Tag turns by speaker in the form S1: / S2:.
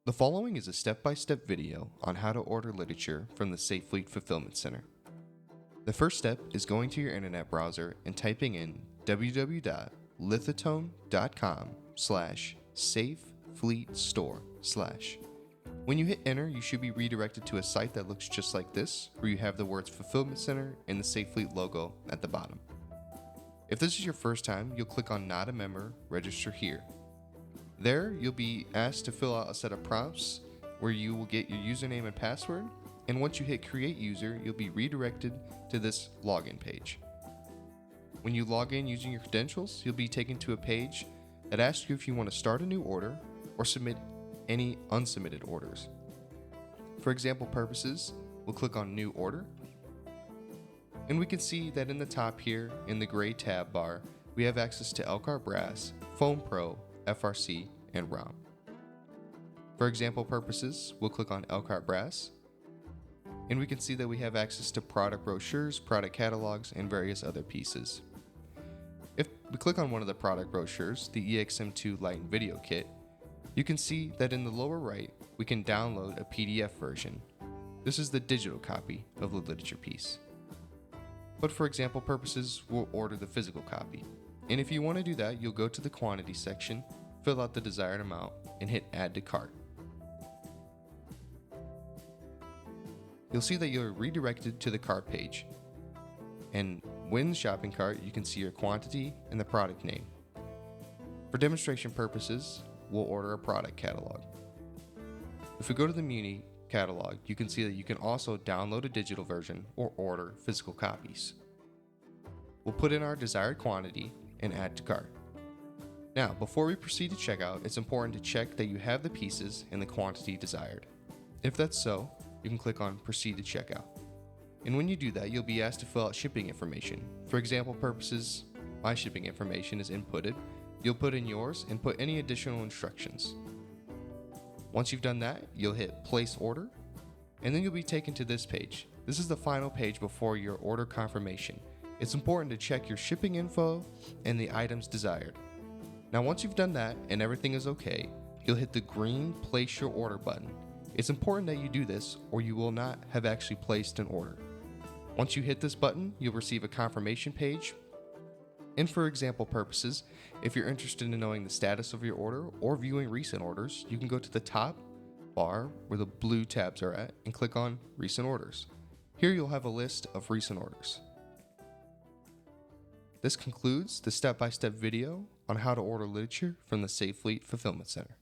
S1: The following is a step-by-step video on how to order literature from the Safe Fleet Fulfillment Center. The first step is going to your internet browser and typing in www.lithatone.com/safefleetstore/. When you hit enter, you should be redirected to a site that looks just like this, where you have the words Fulfillment Center and the Safe Fleet logo at the bottom. If this is your first time, you'll click on Not a Member, Register Here. There, you'll be asked to fill out a set of prompts where you will get your username and password, and once you hit Create User, you'll be redirected to this login page. When you log in using your credentials, you'll be taken to a page that asks you if you want to start a new order or submit any unsubmitted orders. For example purposes, we'll click on New Order, and we can see that in the top here, in the gray tab bar, we have access to Elkhart Brass, FoamPro, FRC, and ROM. For example purposes, we'll click on Elkhart Brass, and we can see that we have access to product brochures, product catalogs, and various other pieces. If we click on one of the product brochures, the EXM2 Light and Video Kit, you can see that in the lower right, we can download a PDF version. This is the digital copy of the literature piece. But for example purposes, we'll order the physical copy. And if you want to do that, you'll go to the quantity section, fill out the desired amount, and hit Add to Cart. You'll see that you're redirected to the cart page. And when the shopping cart, you can see your quantity and the product name. For demonstration purposes, we'll order a product catalog. If we go to the Muni catalog, you can see that you can also download a digital version or order physical copies. We'll put in our desired quantity and add to cart. Now, before we proceed to checkout, it's important to check that you have the pieces and the quantity desired. If that's so, you can click on Proceed to Checkout. And when you do that, you'll be asked to fill out shipping information. For example purposes, my shipping information is inputted. You'll put in yours and put any additional instructions. Once you've done that, you'll hit Place Order, and then you'll be taken to this page. This is the final page before your order confirmation. It's important to check your shipping info and the items desired. Now once you've done that and everything is okay, you'll hit the green Place Your Order button. It's important that you do this or you will not have actually placed an order. Once you hit this button, you'll receive a confirmation page. And for example purposes, if you're interested in knowing the status of your order or viewing recent orders, you can go to the top bar where the blue tabs are at and click on Recent Orders. Here you'll have a list of recent orders. This concludes the step-by-step video on how to order literature from the Safe Fleet Fulfillment Center.